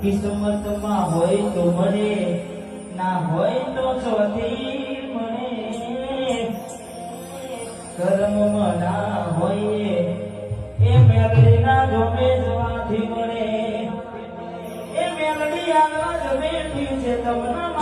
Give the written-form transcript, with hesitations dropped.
કિસ્મત માં હોય તો મળે, ના હોય તો ચોથી મળે. કર્મમાં ના હોય એ મેલડી ના જોમે જવાથી મળે. એ મેલડી આગળ જ બેઠી છે તમને